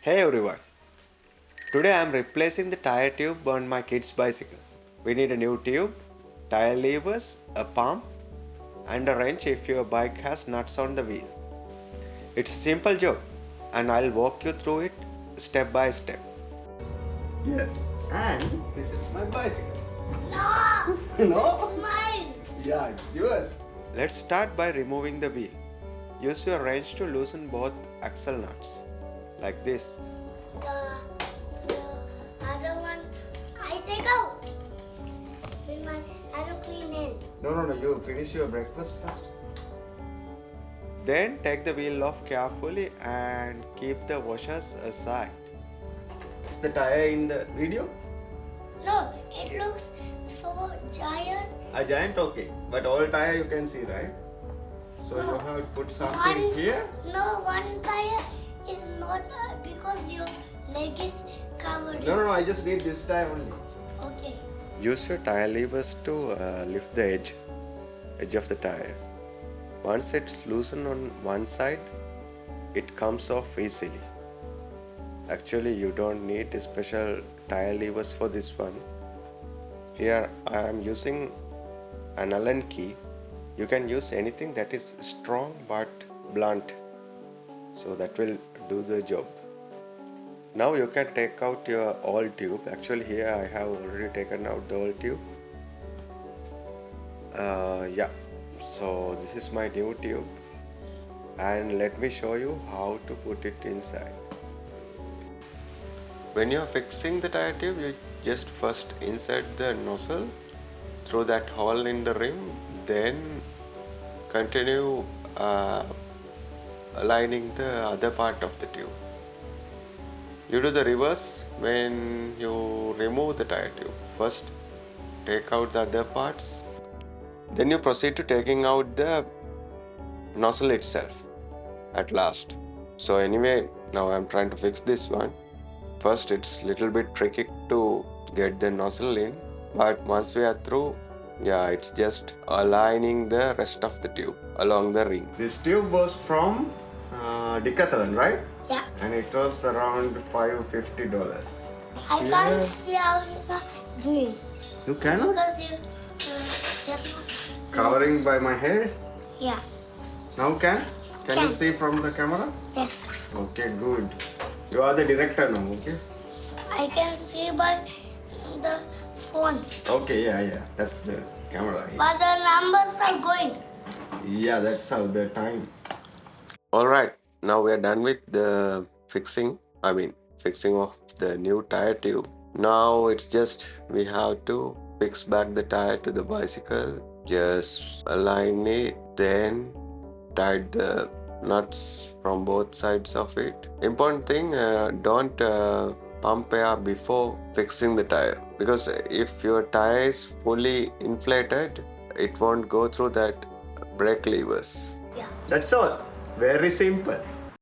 Hey everyone, today I am replacing the tire tube on my kid's bicycle. We need a new tube, tire levers, a pump and a wrench if your bike has nuts on the wheel. It's a simple job and I'll walk you through it step by step. Yes, and this is my bicycle. No! No? Mine! Yeah, it's yours. Let's start by removing the wheel. Use your wrench to loosen both axle nuts, like this. The other one I take out with my other clean hand. No, you finish your breakfast first. Then take the wheel off carefully and keep the washers aside. Is the tire in the video? No, it looks so giant. A giant, okay. But all tire you can see, right? So No. you have to put something One- here. No, one tire is not because your leg is covered. No, I just need this tire only. Okay. Use your tire levers to lift the edge of the tire. Once it's loosened on one side, it comes off easily. Actually, you don't need special tire levers for this one. Here I am using an Allen key. You can use anything that is strong but blunt, so that will do the job. Now you can take out your old tube. Actually here I have already taken out the old tube. Yeah, so this is my new tube and let me show you how to put it inside. When you are fixing the tire tube, you just first insert the nozzle through that hole in the rim, then continue aligning the other part of the tube. You do the reverse when you remove the tire tube. First take out the other parts, then you proceed to taking out the nozzle itself at last. So anyway, now I'm trying to fix this one. First it's little bit tricky to get the nozzle in, but once we are through, yeah, it's just aligning the rest of the tube along the ring. This tube was from Decathlon, right? Yeah. And it was around $550. I can't see how you are doing You cannot? because you just Covering by my hair? Yeah. Now can you Can. see from the camera? Yes. Okay, good. You are the director now, okay? I can see by the phone, Okay, yeah. That's the camera. but the numbers are going. Yeah, that's how the time. Alright, now we are done with the fixing of the new tire tube. Now it's just we have to fix back the tire to the bicycle. Just align it, then tight the nuts from both sides of it. Important thing, don't pump air before fixing the tire, because if your tire is fully inflated, it won't go through that brake levers. Yeah. That's all. Very simple.